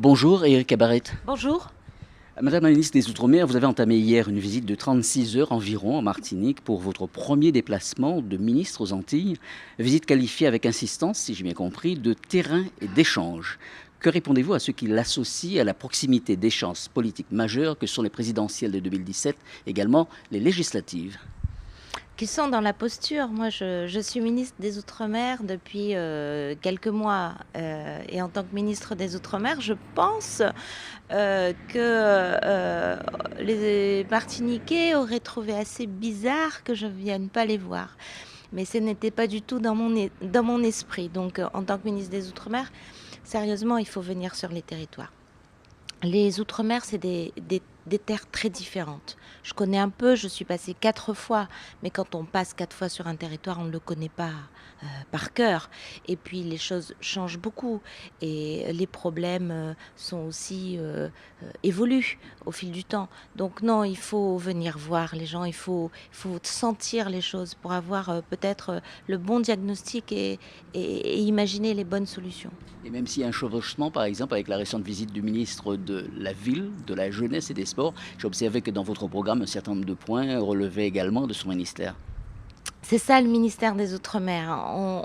Bonjour Éric Cabaret. Bonjour. Madame la ministre des Outre-mer, vous avez entamé hier une visite de 36 heures environ en Martinique pour votre premier déplacement de ministre aux Antilles. Visite qualifiée avec insistance, si j'ai bien compris, de terrain et d'échange. Que répondez-vous à ceux qui l'associent à la proximité d'échéances politiques majeures que sont les présidentielles de 2017, également les législatives? Qui sont dans la posture. Moi, je suis ministre des Outre-mer depuis quelques mois. Et en tant que ministre des Outre-mer, je pense que les Martiniquais auraient trouvé assez bizarre que je ne vienne pas les voir. Mais ce n'était pas du tout dans mon esprit. Donc, en tant que ministre des Outre-mer, sérieusement, il faut venir sur les territoires. Les Outre-mer, c'est des terres très différentes. Je connais un peu, je suis passée 4 fois, mais quand on passe 4 fois sur un territoire, on ne le connaît pas par cœur. Et puis les choses changent beaucoup et les problèmes sont aussi évoluent au fil du temps. Donc non, il faut venir voir les gens, il faut sentir les choses pour avoir peut-être le bon diagnostic et imaginer les bonnes solutions. Et même s'il y a un chevauchement, par exemple, avec la récente visite du ministre de la Ville, de la Jeunesse et des Sports, j'ai observé que dans votre programme, un certain nombre de points relevaient également de son ministère. C'est ça le ministère des Outre-mer.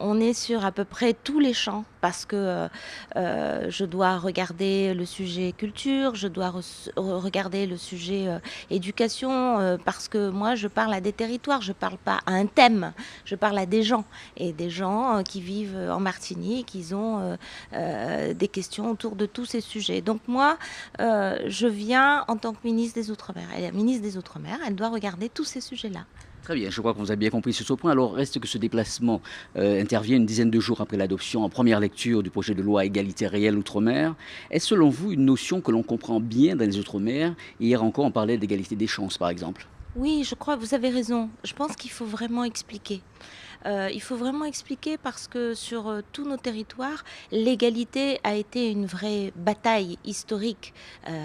On est sur à peu près tous les champs parce que je dois regarder le sujet culture, je dois regarder le sujet éducation parce que moi je parle à des territoires, je parle pas à un thème, je parle à des gens et des gens qui vivent en Martinique, ils ont des questions autour de tous ces sujets. Donc moi je viens en tant que ministre des Outre-mer. Elle est ministre des Outre-mer, elle doit regarder tous ces sujets-là. Très bien, je crois que vous avez bien compris sur ce point. Alors, reste que ce déplacement intervient une dizaine de jours après l'adoption en première lecture du projet de loi égalité réelle Outre-mer. Est-ce selon vous une notion que l'on comprend bien dans les Outre-mer? Hier encore, on parlait d'égalité des chances, par exemple. Oui, je crois, vous avez raison. Je pense qu'il faut vraiment expliquer. Il faut vraiment expliquer parce que sur tous nos territoires, l'égalité a été une vraie bataille historique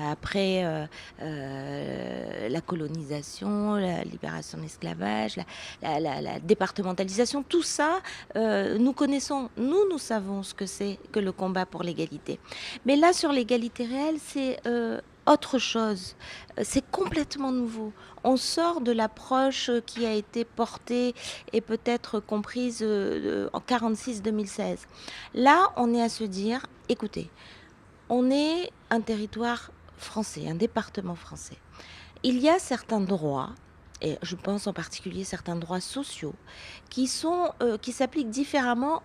après la colonisation, la libération de l'esclavage, la départementalisation. Tout ça, nous connaissons, nous savons ce que c'est que le combat pour l'égalité. Mais là, sur l'égalité réelle, c'est autre chose. C'est complètement nouveau. On sort de l'approche qui a été portée et peut-être comprise en 46-2016. Là, on est à se dire, écoutez, on est un territoire français, un département français. Il y a certains droits, et je pense en particulier certains droits sociaux, qui s'appliquent différemment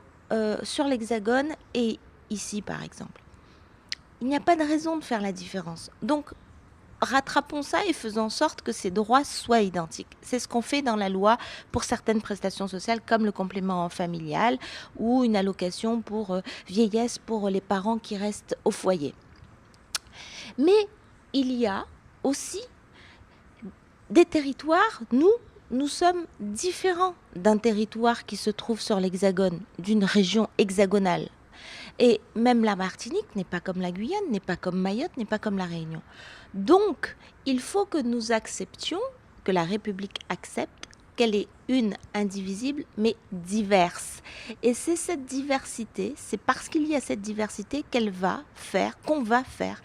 sur l'Hexagone et ici, par exemple. Il n'y a pas de raison de faire la différence. Donc, rattrapons ça et faisons en sorte que ces droits soient identiques. C'est ce qu'on fait dans la loi pour certaines prestations sociales comme le complément familial ou une allocation pour vieillesse pour les parents qui restent au foyer. Mais il y a aussi des territoires, nous sommes différents d'un territoire qui se trouve sur l'Hexagone, d'une région hexagonale. Et même la Martinique n'est pas comme la Guyane, n'est pas comme Mayotte, n'est pas comme la Réunion. Donc, il faut que nous acceptions, que la République accepte qu'elle est une, indivisible, mais diverse. Et c'est cette diversité, c'est parce qu'il y a cette diversité qu'on va faire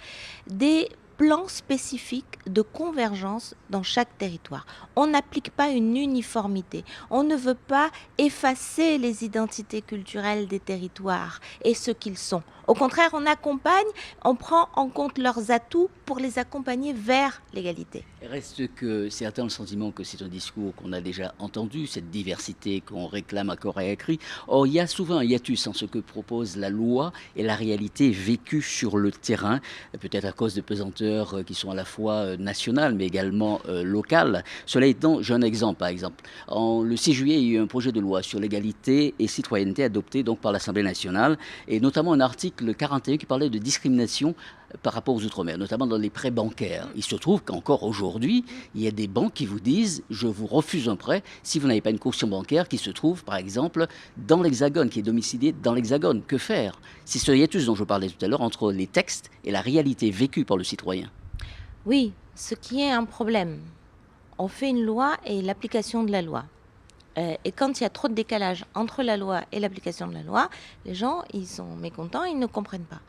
des plans spécifiques de convergence dans chaque territoire. On n'applique pas une uniformité. On ne veut pas effacer les identités culturelles des territoires et ce qu'ils sont. Au contraire, on accompagne, on prend en compte leurs atouts pour les accompagner vers l'égalité. Reste que certains ont le sentiment que c'est un discours qu'on a déjà entendu, cette diversité qu'on réclame à corps et à cri. Or, il y a souvent un hiatus en ce que propose la loi et la réalité vécue sur le terrain, peut-être à cause de pesanteurs qui sont à la fois nationales mais également locales. Cela étant, j'ai un exemple par exemple. Le 6 juillet, il y a eu un projet de loi sur l'égalité et citoyenneté adopté donc par l'Assemblée nationale et notamment un article 41 qui parlait de discrimination par rapport aux Outre-mer, notamment dans les prêts bancaires. Il se trouve qu'encore aujourd'hui, il y a des banques qui vous disent « je vous refuse un prêt si vous n'avez pas une caution bancaire qui se trouve, par exemple, dans l'Hexagone, qui est domiciliée dans l'Hexagone. » Que faire? C'est ce hiatus dont je parlais tout à l'heure entre les textes et la réalité vécue par le citoyen. Oui, ce qui est un problème. On fait une loi et l'application de la loi. Et quand il y a trop de décalage entre la loi et l'application de la loi, les gens, ils sont mécontents, ils ne comprennent pas.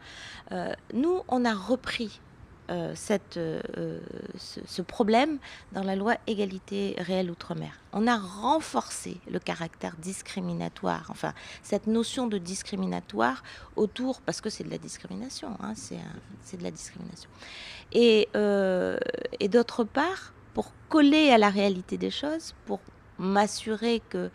Nous, on a repris ce problème dans la loi égalité réelle outre-mer. On a renforcé le caractère discriminatoire, enfin cette notion de discriminatoire autour, parce que c'est de la discrimination, hein, c'est de la discrimination. Et d'autre part, pour coller à la réalité des choses, pour m'assurer que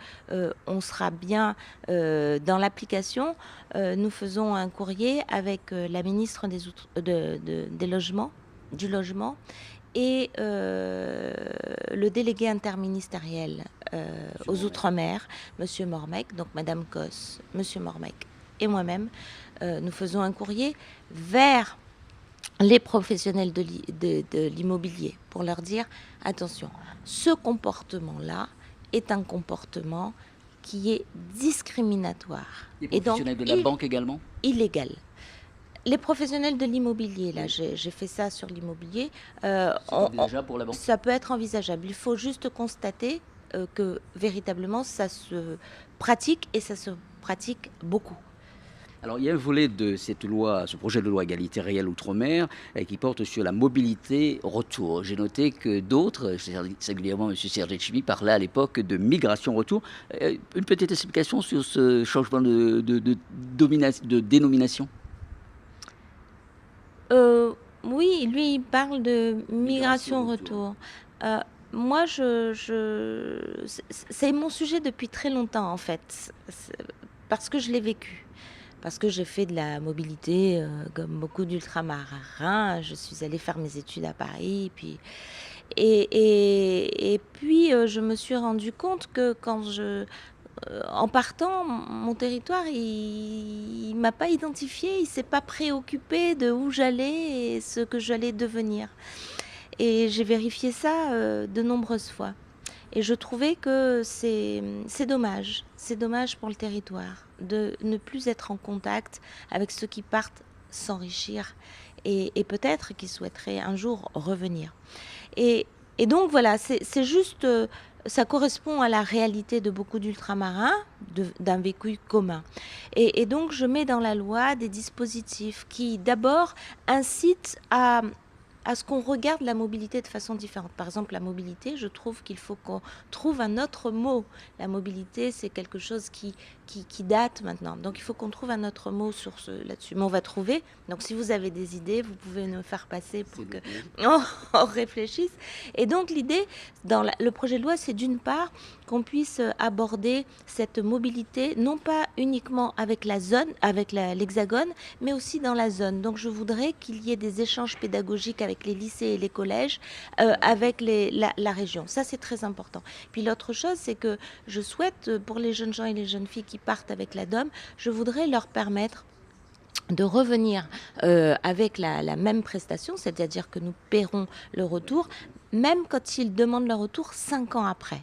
on sera bien dans l'application, nous faisons un courrier avec la ministre des logements, du logement et le délégué interministériel aux Outre-mer, Monsieur Mormec, donc Madame Cos, Monsieur Mormec et moi-même, nous faisons un courrier vers les professionnels de l'immobilier pour leur dire attention, ce comportement-là est un comportement qui est discriminatoire. Les professionnels de la banque également ? Illégal. Les professionnels de l'immobilier, là, j'ai fait ça sur l'immobilier. C'est envisageable pour la banque ? Ça peut être envisageable. Il faut juste constater que véritablement ça se pratique et ça se pratique beaucoup. Alors, il y a un volet de cette loi, ce projet de loi égalité réelle outre-mer, qui porte sur la mobilité retour. J'ai noté que d'autres, singulièrement M. Sergei parlait à l'époque de migration retour. Une petite explication sur ce changement de dénomination ? Oui, lui, il parle de migration retour. Moi, c'est mon sujet depuis très longtemps, en fait, parce que je l'ai vécu. Parce que j'ai fait de la mobilité comme beaucoup d'ultramarins. Je suis allée faire mes études à Paris. Et puis, je me suis rendu compte que en partant, mon territoire, il ne m'a pas identifié. Il ne s'est pas préoccupé de où j'allais et ce que j'allais devenir. Et j'ai vérifié ça de nombreuses fois. Et je trouvais que c'est dommage. C'est dommage pour le territoire de ne plus être en contact avec ceux qui partent s'enrichir et peut-être qui souhaiteraient un jour revenir. Et donc voilà, c'est juste, ça correspond à la réalité de beaucoup d'ultramarins, d'un vécu commun. Et donc je mets dans la loi des dispositifs qui d'abord incitent à ce qu'on regarde la mobilité de façon différente. Par exemple, la mobilité, je trouve qu'il faut qu'on trouve un autre mot. La mobilité, c'est quelque chose qui date maintenant. Donc, il faut qu'on trouve un autre mot là-dessus. Mais on va trouver. Donc, si vous avez des idées, vous pouvez nous faire passer pour qu'on réfléchisse. Et donc, l'idée, dans le projet de loi, c'est d'une part qu'on puisse aborder cette mobilité, non pas uniquement avec la zone, avec l'hexagone, mais aussi dans la zone. Donc, je voudrais qu'il y ait des échanges pédagogiques avec les lycées et les collèges, avec la région. Ça, c'est très important. Puis l'autre chose, c'est que je souhaite, pour les jeunes gens et les jeunes filles qui partent avec la DOM, je voudrais leur permettre de revenir avec la même prestation, c'est-à-dire que nous paierons le retour, même quand ils demandent le retour 5 ans après.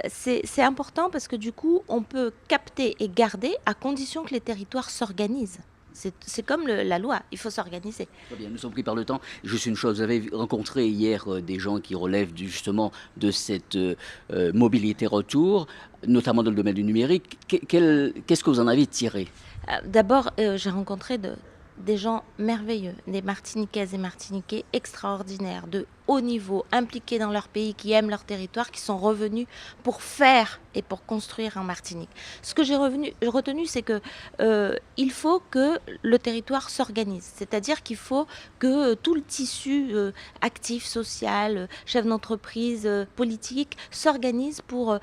C'est important parce que du coup, on peut capter et garder à condition que les territoires s'organisent. C'est comme la loi, il faut s'organiser. Très bien, nous sommes pris par le temps. Juste une chose, vous avez rencontré hier des gens qui relèvent justement de cette mobilité retour, notamment dans le domaine du numérique. Qu'est-ce que vous en avez tiré ? D'abord, j'ai rencontré des gens merveilleux, des Martiniquaises et Martiniquais extraordinaires, de haut niveau, impliqués dans leur pays, qui aiment leur territoire, qui sont revenus pour faire et pour construire en Martinique. Ce que j'ai retenu, c'est que il faut que le territoire s'organise, c'est-à-dire qu'il faut que tout le tissu actif, social, chef d'entreprise, politique, s'organise pour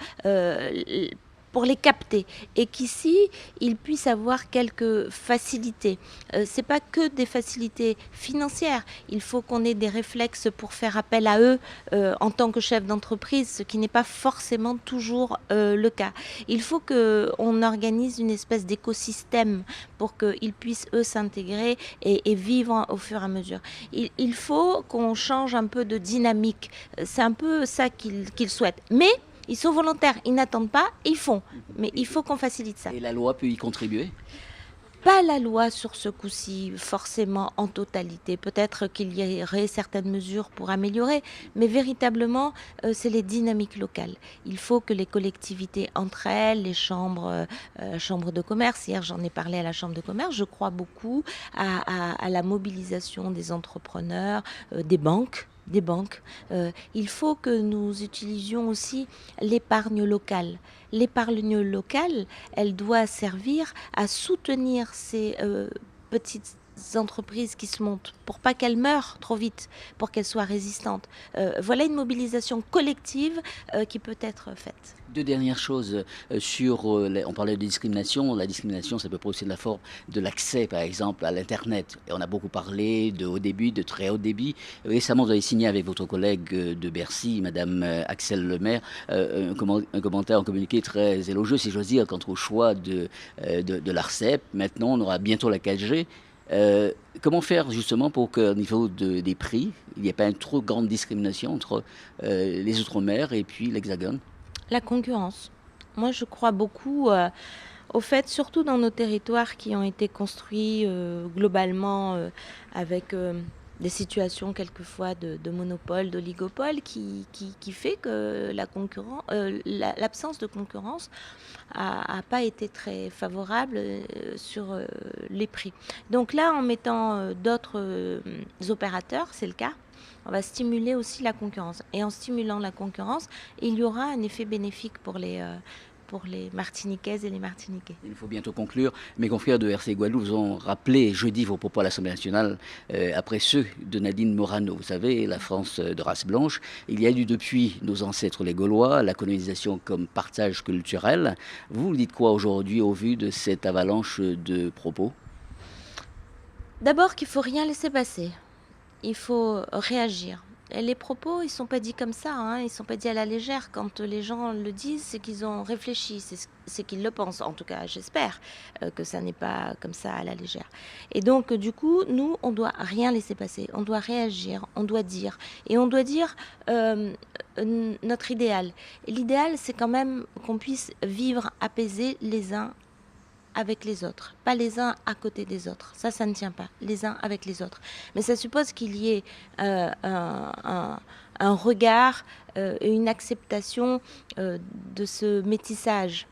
les capter et qu'ici, ils puissent avoir quelques facilités. Ce n'est pas que des facilités financières. Il faut qu'on ait des réflexes pour faire appel à eux en tant que chef d'entreprise, ce qui n'est pas forcément toujours le cas. Il faut qu'on organise une espèce d'écosystème pour qu'ils puissent, eux, s'intégrer et vivre au fur et à mesure. Il faut qu'on change un peu de dynamique. C'est un peu ça qu'ils souhaitent. Mais ils sont volontaires, ils n'attendent pas, ils font. Mais il faut qu'on facilite ça. Et la loi peut y contribuer ? Pas la loi sur ce coup-ci, forcément en totalité. Peut-être qu'il y aurait certaines mesures pour améliorer, mais véritablement, c'est les dynamiques locales. Il faut que les collectivités entre elles, les chambres de commerce, hier j'en ai parlé à la chambre de commerce, je crois beaucoup à la mobilisation des entrepreneurs, des banques. Il faut que nous utilisions aussi l'épargne locale. L'épargne locale, elle doit servir à soutenir ces petites entreprises qui se montent pour pas qu'elles meurent trop vite, pour qu'elles soient résistantes. Voilà une mobilisation collective qui peut être faite. Deux dernières choses sur, on parlait de discrimination. La discrimination, ça peut aussi de la forme de l'accès, par exemple, à l'Internet. Et on a beaucoup parlé de haut débit, de très haut débit. Récemment, vous avez signé avec votre collègue de Bercy, Madame Axel Lemaire, un commentaire, un communiqué très élogieux, si j'ose dire, quant au choix de l'ARCEP. Maintenant, on aura bientôt la 4G. Comment faire justement pour qu'au niveau des prix, il n'y ait pas une trop grande discrimination entre les Outre-mer et puis l'Hexagone? La concurrence. Moi, je crois beaucoup au fait, surtout dans nos territoires qui ont été construits globalement avec des situations quelquefois de monopole, d'oligopole, qui fait que l'absence de concurrence a pas été très favorable sur les prix. Donc là, en mettant d'autres opérateurs, c'est le cas, on va stimuler aussi la concurrence. Et en stimulant la concurrence, il y aura un effet bénéfique pour les Martiniquaises et les Martiniquais. Il faut bientôt conclure. Mes confrères de RC Guadeloupe vous ont rappelé jeudi vos propos à l'Assemblée nationale après ceux de Nadine Morano. Vous savez, la France de race blanche, il y a eu depuis nos ancêtres les Gaulois, la colonisation comme partage culturel. Vous dites quoi aujourd'hui au vu de cette avalanche de propos? D'abord qu'il ne faut rien laisser passer. Il faut réagir. Et les propos, ils ne sont pas dits comme ça, hein, ils ne sont pas dits à la légère. Quand les gens le disent, c'est qu'ils ont réfléchi, c'est qu'ils le pensent. En tout cas, j'espère que ça n'est pas comme ça à la légère. Et donc, du coup, nous, on ne doit rien laisser passer. On doit réagir, on doit dire. Et on doit dire notre idéal. Et l'idéal, c'est quand même qu'on puisse vivre apaisés les uns avec les autres, pas les uns à côté des autres. Ça ne tient pas, les uns avec les autres. Mais ça suppose qu'il y ait un regard, une acceptation de ce métissage.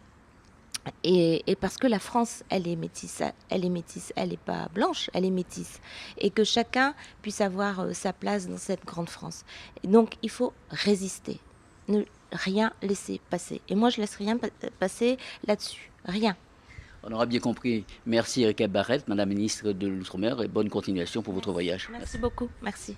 Et parce que la France, elle est métisse, elle n'est pas blanche, elle est métisse. Et que chacun puisse avoir sa place dans cette grande France. Et donc, il faut résister, ne rien laisser passer. Et moi, je laisse rien passer là-dessus, rien. On aura bien compris. Merci Erika Barrette, Madame la ministre de l'Outre-mer, et bonne continuation pour votre voyage. Merci beaucoup. Merci.